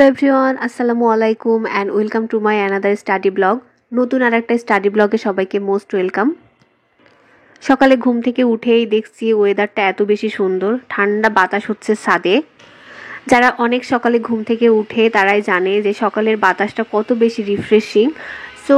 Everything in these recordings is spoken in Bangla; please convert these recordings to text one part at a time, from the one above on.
হ্যালো এভরিওয়ান, আসসালামু আলাইকুম and welcome to my another study blog. নতুন আর একটা স্টাডি ব্লগে সবাইকে মোস্ট ওয়েলকাম। সকালে ঘুম থেকে উঠেই দেখছি ওয়েদারটা এত বেশি সুন্দর, ঠান্ডা বাতাস হচ্ছে ছাদে। যারা অনেক সকালে ঘুম থেকে উঠে তারাই জানে যে সকালের বাতাসটা কত বেশি রিফ্রেশিং। সো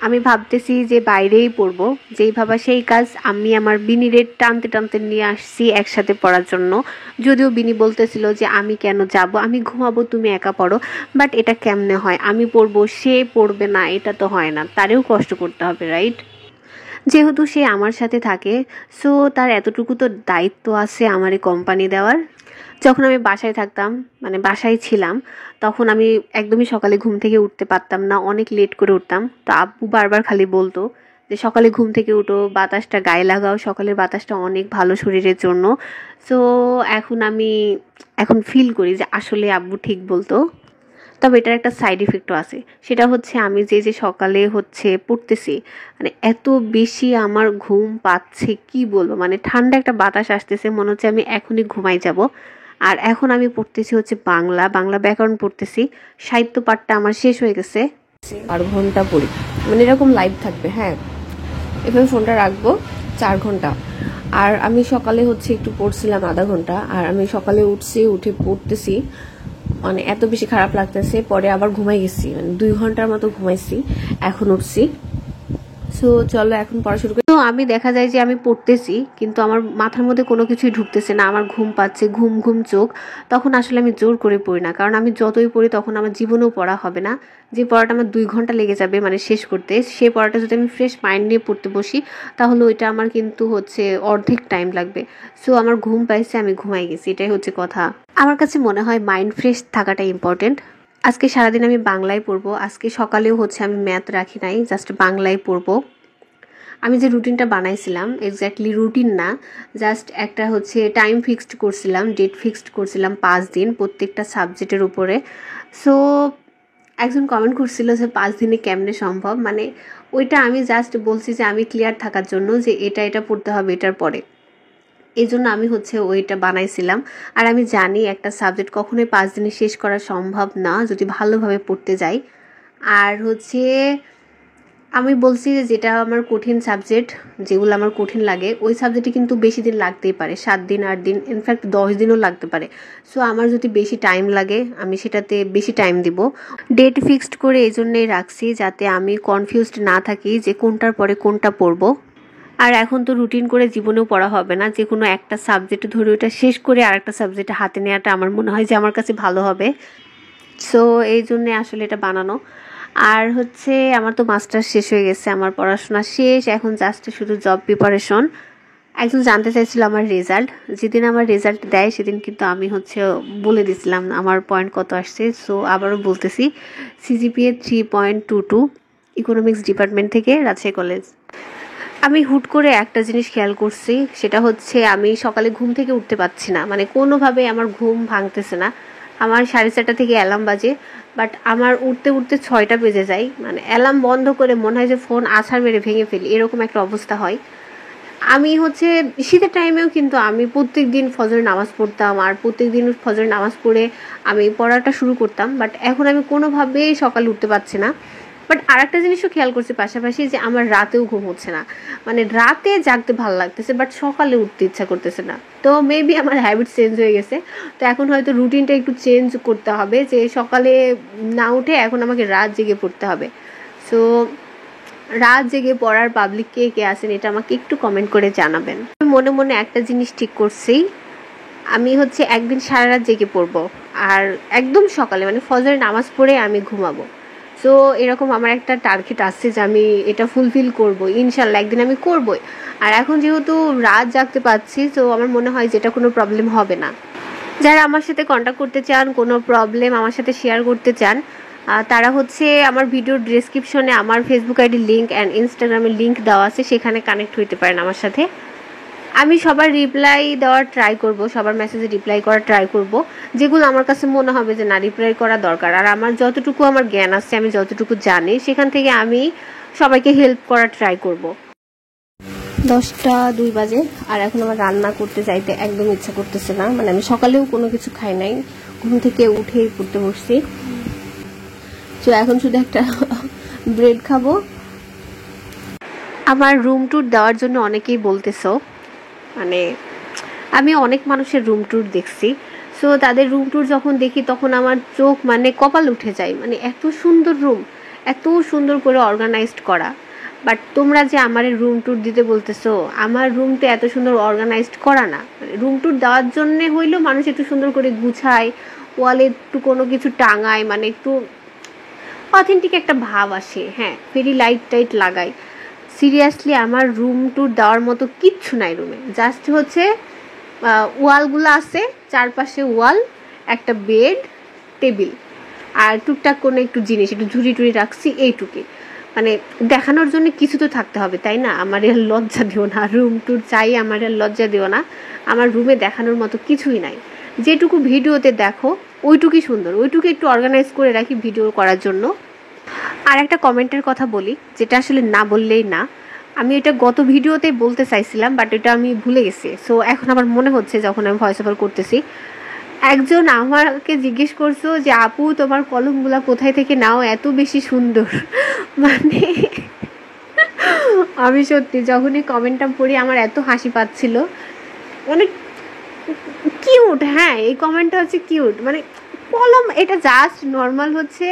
আমি ভাবতেছি যে বাইরেই পড়বো, যেই ভাবা সেই কাজ। আমি আমার বিনিরে টানতে টানতে নিয়ে আসছি একসাথে পড়ার জন্য। যদিও বিনি বলতেছিল যে আমি কেন যাব, আমি ঘুমাবো, তুমি একা পড়ো। বাট এটা কেমনে হয়, আমি পড়বো সে পড়বে না, এটা তো হয় না, তারেও কষ্ট করতে হবে, রাইট? যেহেতু সে আমার সাথে থাকে, সো তার এতটুকু তো দায়িত্ব আছে আমারে কোম্পানি দেওয়ার। যখন আমি বাসায় থাকতাম, মানে বাসায় ছিলাম, তখন আমি একদমই সকালে ঘুম থেকে উঠতে পারতাম না, অনেক লেট করে উঠতাম। তো আব্বু বারবার খালি বলতো যে সকালে ঘুম থেকে উঠো, বাতাসটা গায়ে লাগাও, সকালের বাতাসটা অনেক ভালো শরীরের জন্য। সো এখন ফিল করি যে আসলে আব্বু ঠিক বলতো। তবে এটার একটা সাইড ইফেক্টও আছে, সেটা হচ্ছে আমি যে সকালে পড়তেছি, মানে এত বেশি আমার ঘুম পাচ্ছে কি বলবো, মানে ঠান্ডা একটা বাতাস আসতেছে, মনে হচ্ছে আমি এখনই ঘুমাই যাব। আর এখন আমি পড়তেছি হচ্ছে বাংলা ব্যাকরণ পড়তেছি। সাহিত্য পাঠটা আমার শেষ হয়ে গেছে। 4 ঘন্টা পড়ি, মানে এরকম লাইভ থাকবে, হ্যাঁ এভাবে ফোনটা রাখবো 4 ঘন্টা। আর আমি সকালে একটু পড়ছিলাম আধা ঘন্টা, আর আমি সকালে উঠে পড়তেছি, মানে এত বেশি খারাপ লাগতেছে। পরে আবার ঘুমাই গেছি, মানে 2 ঘন্টার মতো ঘুমাইছি, এখন উঠছি। সো চলো এখন পড়া শুরু করি। তো আমি দেখা যায় যে আমি পড়তেছি, কিন্তু আমার মাথার মধ্যে কোনো কিছুই ঢুকতেছে না, আমার ঘুম পাচ্ছে, ঘুম ঘুম চোখ। তখন আসলে আমি জোর করে পড়ি না, কারণ আমি যতই পড়ি তখন আমার জীবনেও পড়া হবে না। যে পড়াটা আমার 2 ঘন্টা লেগে যাবে মানে শেষ করতে, সেই পড়াটা যদি আমি ফ্রেশ মাইন্ড নিয়ে পড়তে বসি, তাহলে ওইটা আমার কিন্তু অর্ধেক টাইম লাগবে। সো আমার ঘুম পাইছে, আমি ঘুমাই গেছি, এটাই হচ্ছে কথা। আমার কাছে মনে হয় মাইন্ড ফ্রেশ থাকাটা ইম্পর্টেন্ট। আজকে সারাদিন আমি বাংলায় পড়বো। আজকে সকালেও আমি ম্যাথ রাখি নাই, জাস্ট বাংলায় পড়বো। আমি যে রুটিনটা বানাইছিলাম, এক্স্যাক্টলি রুটিন না, জাস্ট একটা টাইম ফিক্সড করছিলাম, ডেট ফিক্সড করছিলাম 5 দিন প্রত্যেকটা সাবজেক্টের উপরে। সো একজন কমেন্ট করছিল যে 5 দিনে কেমনে সম্ভব, মানে ওইটা আমি জাস্ট বলছি যে আমি ক্লিয়ার থাকার জন্য যে এটা পড়তে হবে এটার পরে, এই জন্য আমি ওইটা বানাইছিলাম। আর আমি জানি একটা সাবজেক্ট কখনোই 5 দিনে শেষ করা সম্ভব না যদি ভালোভাবে পড়তে যাই। আর আমি বলছি যে যেটা আমার কঠিন সাবজেক্ট, যেগুলো আমার কঠিন লাগে, ওই সাবজেক্টে কিন্তু বেশি দিন লাগতেই পারে, 7 দিন 8 দিন, ইনফ্যাক্ট 10 দিনও লাগতে পারে। সো আমার যদি বেশি টাইম লাগে আমি সেটাতে বেশি টাইম দিব। ডেট ফিক্সড করে এই জন্যই রাখছি যাতে আমি কনফিউজড না থাকি যে কোনটার পরে কোনটা পড়বো। আর এখন তো রুটিন করে জীবনেও পড়া হবে না, যে কোনো একটা সাবজেক্ট ধরে ওটা শেষ করে আরেকটা সাবজেক্ট হাতে নেওয়াটা আমার মনে হয় যে আমার কাছে ভালো হবে। সো এই জন্যে আসলে এটা বানানো। আর আমার তো মাস্টার্স শেষ হয়ে গেছে, আমার পড়াশোনা শেষ, এখন জাস্ট শুধু জব প্রিপারেশন। একজন জানতে চাইছিল আমার রেজাল্ট, যেদিন আমার রেজাল্ট দেয় সেদিন কিন্তু আমি বলে দিয়েছিলাম আমার পয়েন্ট কত আসছে। সো আবারও বলতেছি, সিজিপিএ 3.22, ইকোনমিক্স ডিপার্টমেন্ট থেকে, রাজশাহী কলেজ। আমি হুট করে একটা জিনিস খেয়াল করছি, সেটা আমি সকালে ঘুম থেকে উঠতে পারছি না, মানে কোনোভাবে আমার ঘুম ভাঙতেছে না। আমার 4:30 থেকে অ্যালার্ম বাজে, বাট আমার উঠতে উঠতে 6টা বেজে যায়, মানে অ্যালার্ম বন্ধ করে মনে হয় যে ফোন আছাড় মেরে ভেঙে ফেলি, এরকম একটা অবস্থা হয়। আমি শীতের টাইমেও কিন্তু আমি প্রত্যেক দিন ফজরের নামাজ পড়তাম, আর প্রত্যেক দিন ফজরের নামাজ পড়ে আমি পড়াটা শুরু করতাম, বাট এখন আমি কোনোভাবেই সকালে উঠতে পারছি না। বাট আর একটা জিনিসও খেয়াল করছি পাশাপাশি, যে আমার রাতেও ঘুম হচ্ছে না, মানে রাতে জাগতে ভালো লাগতেছে বাট সকালে উঠতে ইচ্ছা করতেছে না। তো মেবি আমার হ্যাবিট চেঞ্জ হয়ে গেছে। তো এখন হয়তো রুটিনটা একটু চেঞ্জ করতে হবে, যে সকালে না উঠে এখন আমাকে রাত জেগে পড়তে হবে। সো রাত জেগে পড়ার পাবলিক কে কে আছেন এটা আমাকে একটু কমেন্ট করে জানাবেন। আমি মনে মনে একটা জিনিস ঠিক করছি, আমি একদিন সারা রাত জেগে পড়বো, আর একদম সকালে মানে ফজরের নামাজ পড়ে আমি ঘুমাবো। সো এরকম আমার একটা টার্গেট আসছে যে আমি এটা ফুলফিল করবো, ইনশাল্লাহ একদিন আমি করবোই। আর এখন যেহেতু রাত জাগতে পারছি, তো আমার মনে হয় যে এটা কোনো প্রবলেম হবে না। যারা আমার সাথে কন্ট্যাক্ট করতে চান, কোনো প্রবলেম আমার সাথে শেয়ার করতে চান, তারা আমার ভিডিওর ডেসক্রিপশনে আমার ফেসবুক আইডি লিঙ্ক অ্যান্ড ইনস্টাগ্রামের লিঙ্ক দেওয়া আছে, সেখানে কানেক্ট হইতে পারেন আমার সাথে। আমি সবার রিপ্লাই দেওয়ার ট্রাই করব, সবার মেসেজে রিপ্লাই করার ট্রাই করব, যেগুলো আমার কাছে মনে হবে যে না রিপ্লাই করা দরকার। আর আমার যতটুকু আমার জ্ঞান আছে, আমি যতটুকু জানি, সেখান থেকে আমি সবাইকে হেল্প করার ট্রাই করব। 10টা 2 বাজে, আর এখন আমার রান্না করতে যাইতে একদম ইচ্ছা করতেছে না, মানে আমি সকালেও কোনো কিছু খাই নাই, ঘুম থেকে উঠেই পড়তে বসছি। তো এখন শুধু একটা ব্রেড খাবো। আমার রুম ট্যুর দেওয়ার জন্য অনেকেই বলতেছো, মানে আমি অনেক মানুষের রুম ট্যুর দেখছি। সো তাদের রুম ট্যুর যখন দেখি তখন আমার চোখ মানে কপাল উঠে যায়, মানে এত সুন্দর রুম, এত সুন্দর করে অর্গানাইজড করা। বাট তোমরা যে আমার রুম ট্যুর দিতে বলতেছো, আমার রুম তো এত সুন্দর অর্গানাইজড করা না। রুম ট্যুর দেওয়ার জন্যে হইলেও মানুষ একটু সুন্দর করে গুছায়, ওয়ালে একটু কোনো কিছু টাঙায়, মানে একটু অথেন্টিক একটা ভাব আসে, হ্যাঁ, ফেরি লাইট টাইট লাগায়। সিরিয়াসলি আমার রুম ট্যুর দেওয়ার মতো কিচ্ছু নাই রুমে। জাস্ট হচ্ছে ওয়ালগুলো আছে, চারপাশে ওয়াল, একটা বেড, টেবিল, আর টুকটাক কোনো একটু জিনিস, একটু ঝুড়ি টুড়ি রাখছি, এইটুকুই। মানে দেখানোর জন্য কিছু তো থাকতে হবে, তাই না? আমার আর লজ্জা দিও না, রুম ট্যুর চাই, আমার আর লজ্জা দিও না। আমার রুমে দেখানোর মতো কিছুই নাই। যেটুকু ভিডিওতে দেখো ওইটুকুই সুন্দর, ওইটুকু একটু অর্গানাইজ করে রাখি ভিডিও করার জন্য। আর একটা কমেন্টের কথা বলি, যেটা আসলে না বললেই না। আমি এটা গত ভিডিওতে বলতে চাইছিলাম, বাট এটা আমি ভুলে গেছি। সো এখন আমার মনে হচ্ছে যখন আমি ভয়েস ওভার করতেছি, একজন আমাকে জিজ্ঞেস করছো যে আপু তোমার কলমগুলা কোথায় থেকে নাও, এত বেশি সুন্দর। মানে আমি সত্যি যখনই কমেন্টটা পড়ি আমার এত হাসি পাচ্ছিল, মানে কিউট। হ্যাঁ, এই কমেন্টটা হচ্ছে কিউট। মানে কলম এটা জাস্ট নর্মাল হচ্ছে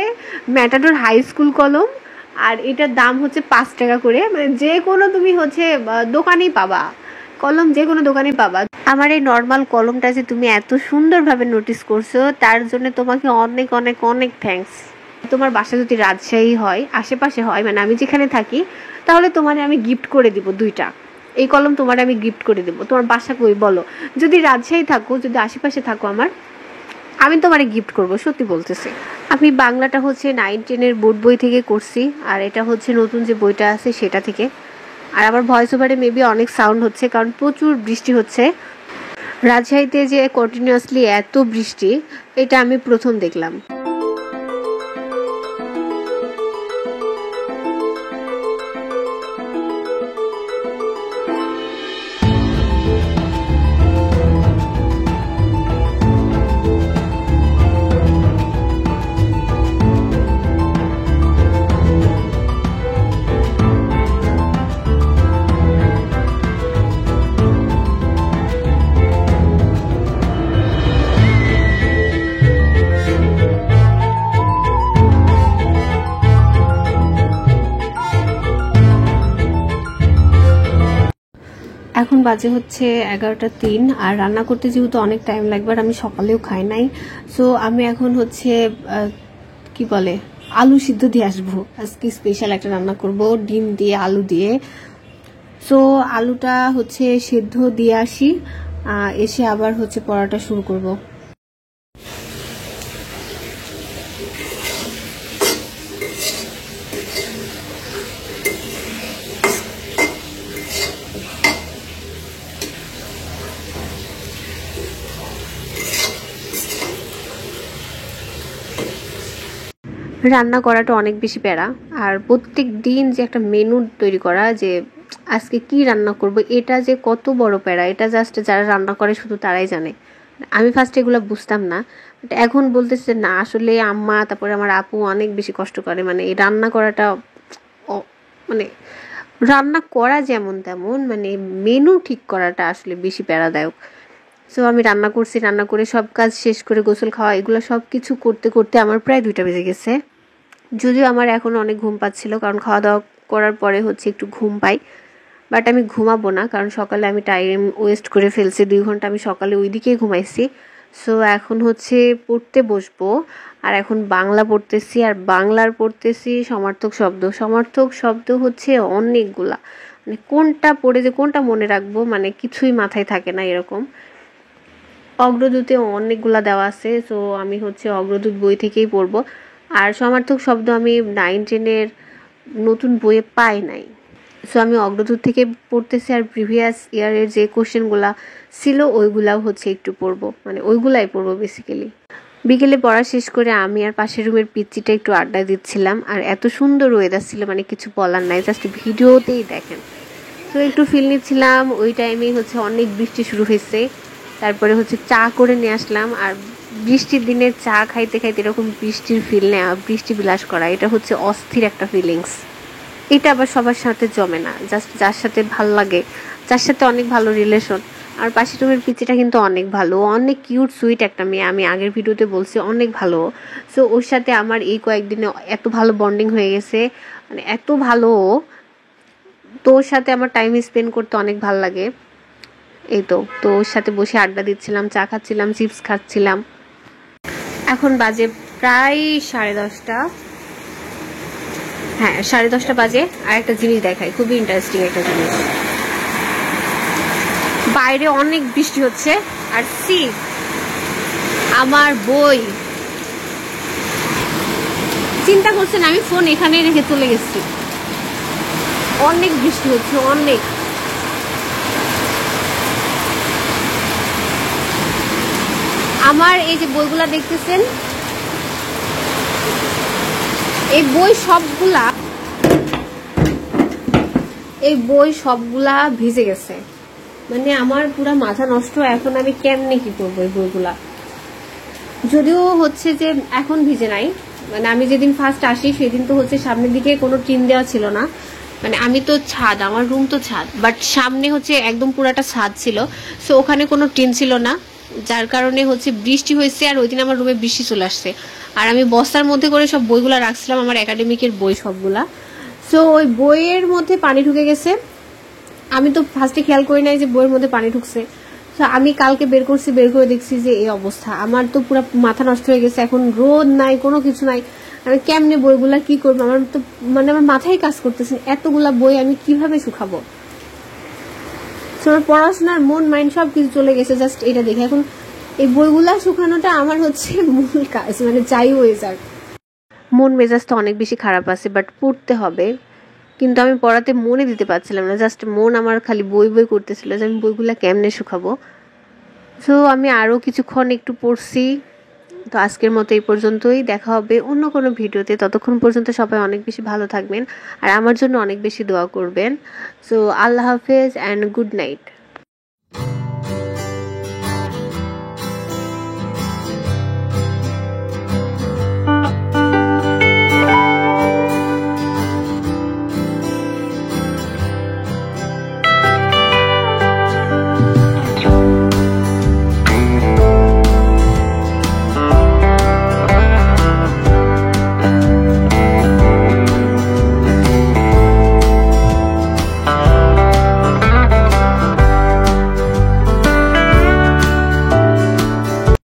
ম্যাটাডোর হাই স্কুল কলম, আর এটার দাম হচ্ছে 5 টাকা করে। মানে যে কোনো তুমি হচ্ছে দোকানেই পাবা, কলম যে কোনো দোকানেই পাবা। আমার এই নর্মাল কলমটা যে তুমি এত সুন্দরভাবে নোটিস করছো, তার জন্য তোমাকে অনেক অনেক অনেক থ্যাঙ্কস। তোমার বাসা যদি রাজশাহী হয়, আশেপাশে হয়, মানে আমি যেখানে থাকি, তাহলে তোমার আমি গিফট করে দিব 2টা। এই কলম তোমার আমি গিফট করে দেবো। তোমার বাসা কই বলো? যদি রাজশাহী থাকো, যদি আশেপাশে থাকো আমার, আমি তোমারে গিফট করব, সত্যি বলতেছি। আমি বাংলাটা হচ্ছে 9-10 বোর্ড বই থেকে করছি, আর এটা হচ্ছে নতুন যে বইটা আছে সেটা থেকে। আর আমার ভয়েস ওভারে মেবি অনেক সাউন্ড হচ্ছে, কারণ প্রচুর বৃষ্টি হচ্ছে রাজশাহীতে, যে কন্টিনিউয়াসলি এত বৃষ্টি, এটা আমি প্রথম দেখলাম। এখন বাজে হচ্ছে 11:03, আর রান্না করতে যেহেতু অনেক টাইম লাগবে, আর আমি সকালেও খাই নাই। সো আমি এখন হচ্ছে কি বলে আলু সিদ্ধ দিয়ে আসবো। আজকে স্পেশাল একটা রান্না করব, ডিম দিয়ে আলু দিয়ে। সো আলুটা হচ্ছে সিদ্ধ দিয়ে আসি, এসে আবার হচ্ছে পড়াটা শুরু করব। রান্না করাটা অনেক বেশি প্যারা, আর প্রত্যেক দিন যে একটা মেনু তৈরি করা, যে আজকে কি রান্না করব, এটা যে কত বড় প্যারা, এটা জাস্ট যারা রান্না করে শুধু তারাই জানে। আমি ফার্স্ট এগুলো বুঝতাম না, বাট এখন বলতেছে না, আসলে আম্মা তারপরে আমার আপু অনেক বেশি কষ্ট করে। মানে এই রান্না করাটা মানে রান্না করা যেমন তেমন, মানে মেনু ঠিক করাটা আসলে বেশি প্যারাদায়ক। সো আমি রান্না করছি, রান্না করে সব কাজ শেষ করে গোসল খাওয়া এগুলো সব কিছু করতে করতে আমার প্রায় 2টা বেজে গেছে। যদিও আমার এখন অনেক ঘুম পাচ্ছিল, কারণ খাওয়া দাওয়া করার পরে হচ্ছে একটু ঘুম পাই, বাট আমি ঘুমাবো না, কারণ সকালে আমি টাইম ওয়েস্ট করে ফেলছি। 2 ঘন্টা আমি সকালে ওই দিকেই ঘুমাইছি। সো এখন হচ্ছে পড়তে বসবো, আর এখন বাংলা পড়তেছি, আর বাংলার পড়তেছি সমার্থক শব্দ। সমার্থক শব্দ হচ্ছে অনেকগুলা, মানে কোনটা পড়ে যে কোনটা মনে রাখবো, মানে কিছুই মাথায় থাকে না এরকম। অগ্রদূতে অনেকগুলা দেওয়া আছে, সো আমি হচ্ছে অগ্রদূত বই থেকেই পড়বো। আর সমার্থক শব্দ আমি 9-10 নতুন বইয়ে পাই নাই, সো আমি অগ্রদূত থেকে পড়তেছি। আর প্রিভিয়াস ইয়ারের যে কোশ্চেনগুলা ছিল ওইগুলাও হচ্ছে একটু পড়বো, মানে ওইগুলাই পড়বো বেসিক্যালি। বিকেলে পড়া শেষ করে আমি আর পাশের রুমের পিচ্চিটা একটু আড্ডা দিচ্ছিলাম, আর এত সুন্দর ওয়েদার ছিল, মানে কিছু বলার নাই, জাস্ট ভিডিওতেই দেখেন। তো একটু ফিল নিচ্ছিলাম। ওই টাইমেই হচ্ছে অনেক বৃষ্টি শুরু হয়েছে। তারপরে হচ্ছে চা করে নিয়ে আসলাম, আর বৃষ্টির দিনে চা খাইতে খাইতে এরকম বৃষ্টির ফিল নেওয়া, বৃষ্টি বিলাস করা, এটা হচ্ছে অস্থির একটা ফিলিংস। এটা আবার সবার সাথে জমে না, জাস্ট যার সাথে ভাল লাগে, যার সাথে অনেক ভালো রিলেশন। আর পাশের রুমের পিচিটা কিন্তু অনেক ভালো, অনেক কিউট সুইট একটা মেয়ে, আমি আগের ভিডিওতে বলছি অনেক ভালো। সো ওর সাথে আমার এই কয়েকদিনে এত ভালো বন্ডিং হয়ে গেছে, মানে এত ভালো। তো ওর সাথে আমার টাইম স্পেন্ড করতে অনেক ভালো লাগে। এই তো ওর সাথে বসে আড্ডা দিচ্ছিলাম, চা খাচ্ছিলাম, চিপস খাচ্ছিলাম। এখন বাজে প্রায় 10:30। হ্যাঁ 10:30 বাজে। আর একটা জিনিস দেখাই, খুবই ইন্টারেস্টিং একটা জিনিস। বাইরে অনেক বৃষ্টি হচ্ছে, আর আমার বই, চিন্তা করছেন আমি ফোন এখানে রেখে চলে গেছি, অনেক বৃষ্টি হচ্ছে অনেক। আমার এই যে বইগুলা দেখতেছেন, এই বই সবগুলা ভিজে গেছে, মানে আমার পুরা মাথা নষ্ট। এখন আমি কেমনে কি করবো এই বইগুলা? যদিও হচ্ছে যে এখন ভিজে নাই, মানে আমি যেদিন ফার্স্ট আসি সেদিন তো হচ্ছে সামনের দিকে কোনো টিন দেওয়া ছিল না, মানে আমি তো ছাদ, আমার রুম তো ছাদ, বাট সামনে হচ্ছে একদম পুরাটা ছাদ ছিল, সো ওখানে কোনো টিন ছিল না, যার কারণে হচ্ছে বৃষ্টি হয়েছে। আর ওই দিন আমার রুমে বৃষ্টি চলে আসছে, আর আমি বস্তার মধ্যে করে সব বইগুলা রাখছিলাম, আমার একাডেমিকের বই সবগুলা। সো ওই বইয়ের মধ্যে পানি ঢুকে গেছে, আমি তো ফার্স্টে খেয়াল করি নাই যে বইয়ের মধ্যে পানি ঢুকছে। তো আমি কালকে বের করে দেখছি যে এই অবস্থা, আমার তো পুরো মাথা নষ্ট হয়ে গেছে। এখন রোদ নাই, কোনো কিছু নাই, আমি কেমনে বইগুলা কি করবো? আমার তো মানে আমার মাথায় কাজ করতেছে, এতগুলা বই আমি কিভাবে শুকাবো? আমার পড়াশোনার মন মাইন্ড সব কিছু চলে গেছে জাস্ট এটা দেখে। এখন এই বইগুলা শুকানোটা আমার হচ্ছে মূল কাজ, মানে যাই হয়ে যাক। মন মেজাজটা অনেক বেশি খারাপ আছে, বাট পড়তে হবে, কিন্তু আমি পড়াতে মনে দিতে পারছিলাম না, জাস্ট মন আমার খালি বই করতেছিল যে আমি বইগুলা কেমনে শুকাবো। সো আমি আরও কিছুক্ষণ একটু পড়ছি। তো আজকের মতো এই পর্যন্তই, দেখা হবে অন্য কোনো ভিডিওতে। ততক্ষণ পর্যন্ত সবাই অনেক বেশি ভালো থাকবেন, আর আমার জন্য অনেক বেশি দোয়া করবেন। সো আল্লাহ হাফেজ অ্যান্ড গুড নাইট।